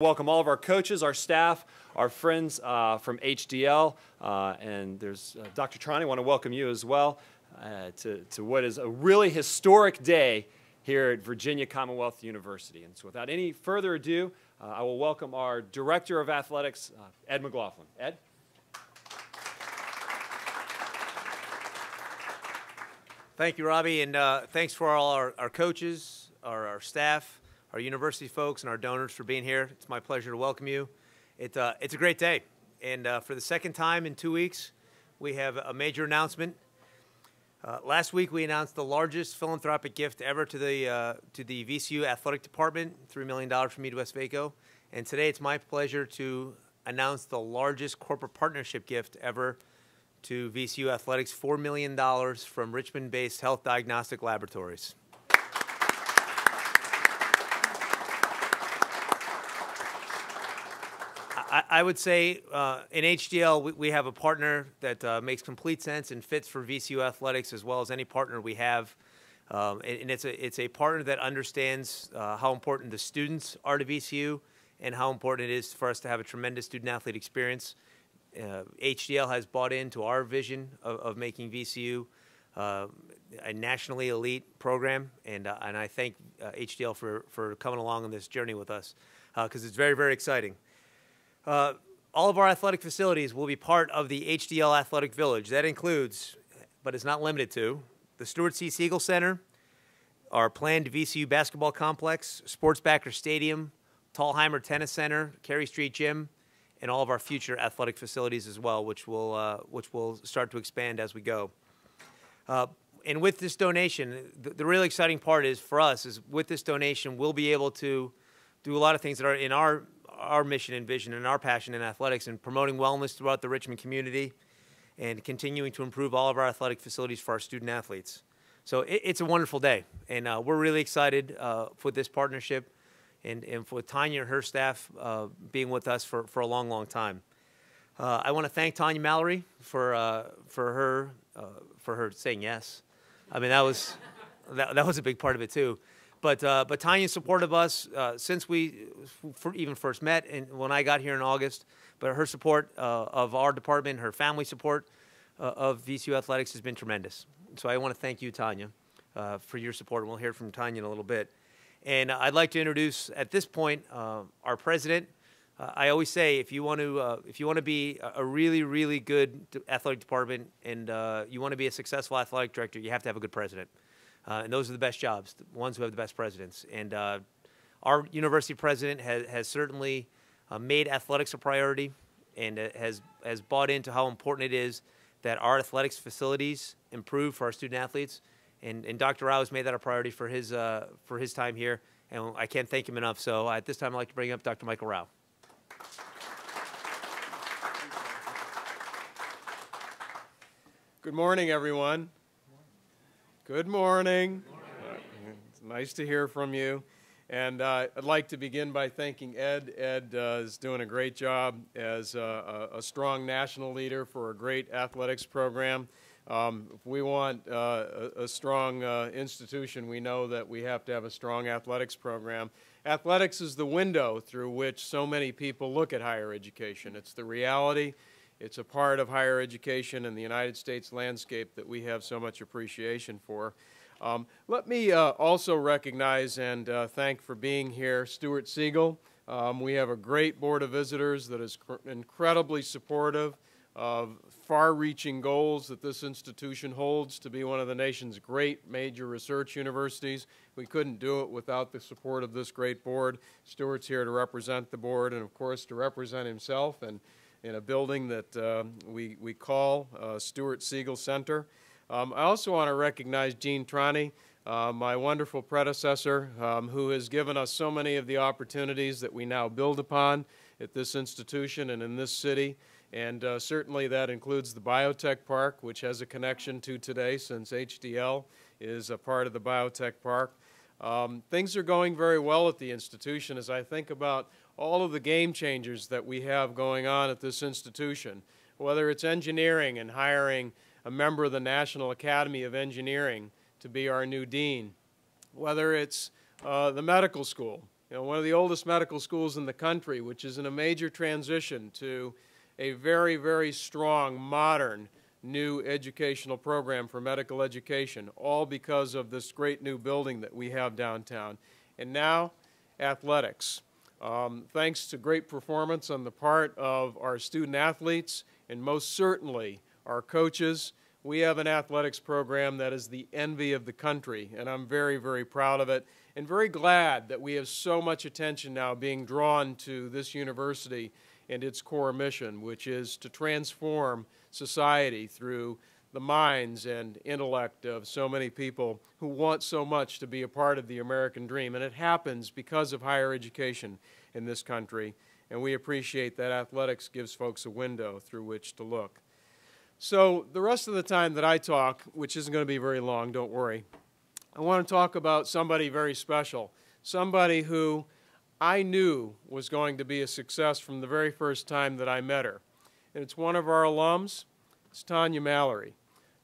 Welcome all of our coaches, our staff, our friends from HDL, and there's Dr. Trani. I want to welcome you as well to what is a really historic day here at Virginia Commonwealth University. And so without any further ado, I will welcome our Director of Athletics, Ed McLaughlin. Ed? Thank you, Robbie, and thanks for all our coaches, our staff, our university folks, and our donors for being here. It's my pleasure to welcome you. It's a great day, and for the second time in 2 weeks, we have a major announcement. Last week, we announced the largest philanthropic gift ever to the VCU Athletic Department, $3 million from Midwest Vaco, and today it's my pleasure to announce the largest corporate partnership gift ever to VCU Athletics, $4 million from Richmond-based Health Diagnostic Laboratories. I would say in HDL, we have a partner that makes complete sense and fits for VCU Athletics as well as any partner we have. And it's a partner that understands how important the students are to VCU and how important it is for us to have a tremendous student-athlete experience. HDL has bought into our vision of making VCU a nationally elite program, and I thank HDL for coming along on this journey with us because it's very, very exciting. All of our athletic facilities will be part of the HDL Athletic Village. That includes, but is not limited to, the Stuart C. Siegel Center, our planned VCU basketball complex, Sportsbacker Stadium, Tallheimer Tennis Center, Cary Street Gym, and all of our future athletic facilities as well, which will start to expand as we go. And with this donation, the really exciting part is for us is with this donation, we'll be able to do a lot of things that are in our mission and vision and our passion in athletics and promoting wellness throughout the Richmond community and continuing to improve all of our athletic facilities for our student athletes. So it's a wonderful day, and we're really excited for this partnership and for Tanya and her staff being with us for a long, long time. I want to thank Tanya Mallory for her saying yes. I mean, that was a big part of it too. But Tanya's support of us since we even first met and when I got here in August, but her support of our department, her family support of VCU Athletics has been tremendous. So I want to thank you, Tanya, for your support, and we'll hear from Tanya in a little bit. And I'd like to introduce at this point our president. I always say if you want to be a really, really good athletic department and you want to be a successful athletic director, you have to have a good president. And those are the best jobs, the ones who have the best presidents. And our university president has certainly made athletics a priority and has bought into how important it is that our athletics facilities improve for our student athletes. And Dr. Rao has made that a priority for his time here, and I can't thank him enough. So at this time, I'd like to bring up Dr. Michael Rao. Good morning, everyone. Good morning. It's nice to hear from you. And I'd like to begin by thanking Ed. Ed is doing a great job as a strong national leader for a great athletics program. If we want a strong institution, we know that we have to have a strong athletics program. Athletics is the window through which so many people look at higher education. It's the reality. It's a part of higher education in the United States landscape that we have so much appreciation for. Let me also recognize and thank for being here Stuart Siegel. We have a great board of visitors that is incredibly supportive of far-reaching goals that this institution holds to be one of the nation's great major research universities. We couldn't do it without the support of this great board. Stuart's here to represent the board and, of course, to represent himself and in a building that we call Stuart Siegel Center. I also want to recognize Gene Trani, my wonderful predecessor, who has given us so many of the opportunities that we now build upon at this institution and in this city. And certainly that includes the Biotech Park, which has a connection to today since HDL is a part of the Biotech Park. Things are going very well at the institution as I think about all of the game changers that we have going on at this institution, whether it's engineering and hiring a member of the National Academy of Engineering to be our new dean, whether it's the medical school one of the oldest medical schools in the country, which is in a major transition to a very, very strong, modern, new educational program for medical education, all because of this great new building that we have downtown. And now, athletics. Thanks to great performance on the part of our student athletes and most certainly our coaches, we have an athletics program that is the envy of the country, and I'm very, very proud of it and very glad that we have so much attention now being drawn to this university and its core mission, which is to transform society through the minds and intellect of so many people who want so much to be a part of the American dream. And it happens because of higher education in this country, and we appreciate that athletics gives folks a window through which to look. So the rest of the time that I talk, which isn't going to be very long, don't worry, I want to talk about somebody very special, somebody who I knew was going to be a success from the very first time that I met her. And it's one of our alums. It's Tanya Mallory.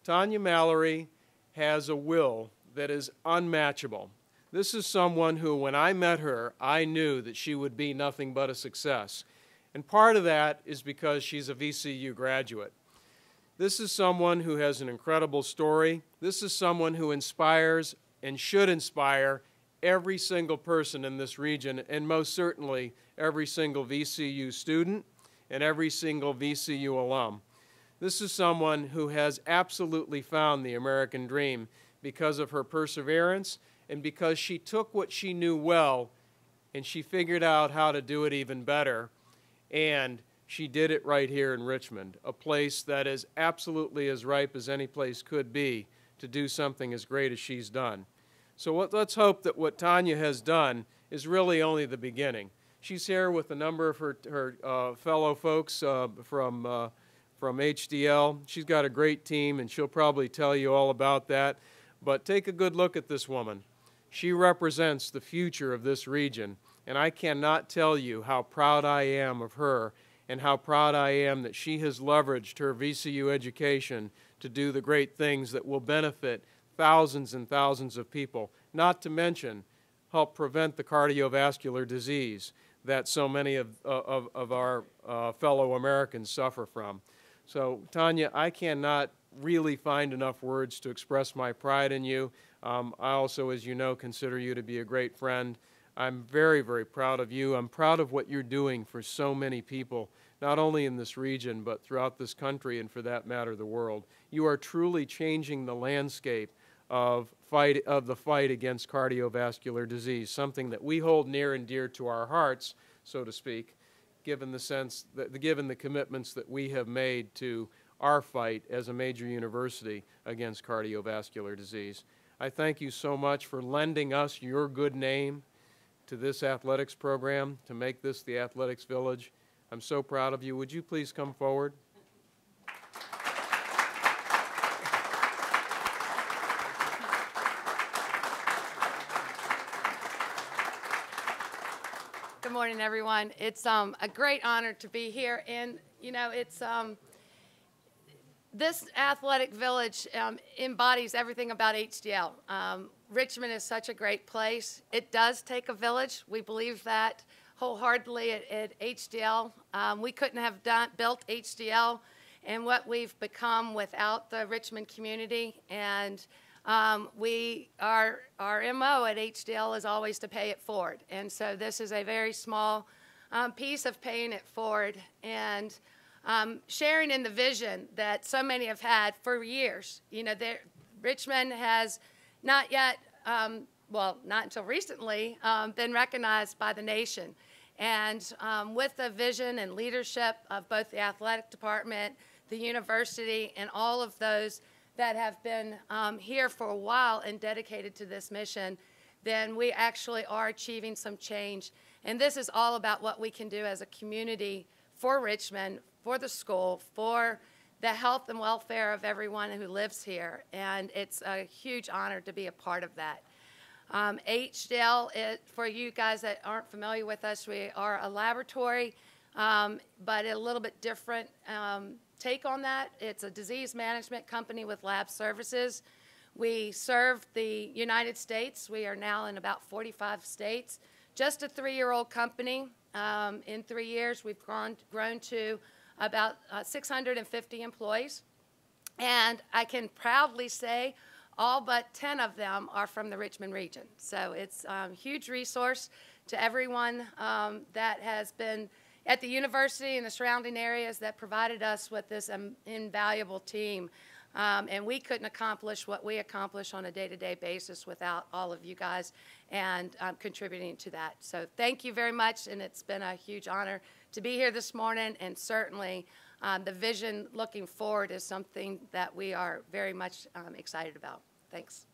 Tanya Mallory has a will that is unmatchable. This is someone who, when I met her, I knew that she would be nothing but a success. And part of that is because she's a VCU graduate. This is someone who has an incredible story. This is someone who inspires and should inspire every single person in this region, and most certainly every single VCU student and every single VCU alum. This is someone who has absolutely found the American dream because of her perseverance and because she took what she knew well and she figured out how to do it even better, and she did it right here in Richmond, a place that is absolutely as ripe as any place could be to do something as great as she's done. So let's hope that what Tanya has done is really only the beginning. She's here with a number of her fellow folks from HDL. She's got a great team, and she'll probably tell you all about that. But take a good look at this woman. She represents the future of this region, and I cannot tell you how proud I am of her and how proud I am that she has leveraged her VCU education to do the great things that will benefit thousands and thousands of people, not to mention help prevent the cardiovascular disease that so many of our fellow Americans suffer from. So, Tanya, I cannot really find enough words to express my pride in you. I also, as you know, consider you to be a great friend. I'm very, very proud of you. I'm proud of what you're doing for so many people, not only in this region, but throughout this country and, for that matter, the world. You are truly changing the landscape of the fight against cardiovascular disease, something that we hold near and dear to our hearts, so to speak, given the commitments that we have made to our fight as a major university against cardiovascular disease. I thank you so much for lending us your good name to this athletics program, to make this the Athletics Village. I'm so proud of you. Would you please come forward? Good morning, everyone. It's a great honor to be here, and it's this athletic village embodies everything about HDL. Richmond is such a great place. It does take a village. We believe that wholeheartedly at HDL. We couldn't have built HDL and what we've become without the Richmond community, and our MO at HDL is always to pay it forward. And so this is a very small piece of paying it forward and sharing in the vision that so many have had for years. Richmond has not yet, well, not until recently, been recognized by the nation. And with the vision and leadership of both the athletic department, the university, and all of those that have been here for a while and dedicated to this mission, then we actually are achieving some change. And this is all about what we can do as a community for Richmond, for the school, for the health and welfare of everyone who lives here. And it's a huge honor to be a part of that. HDL, for you guys that aren't familiar with us, we are a laboratory, but a little bit different take on that. It's a disease management company with lab services. We serve the United States. We are now in about 45 states, just a 3-year-old company. In 3 years, we've grown to about 650 employees. And I can proudly say all but 10 of them are from the Richmond region. So it's a huge resource to everyone that has been at the university and the surrounding areas that provided us with this invaluable team. And we couldn't accomplish what we accomplish on a day-to-day basis without all of you guys and contributing to that. So thank you very much, and it's been a huge honor to be here this morning, and certainly the vision looking forward is something that we are very much excited about. Thanks.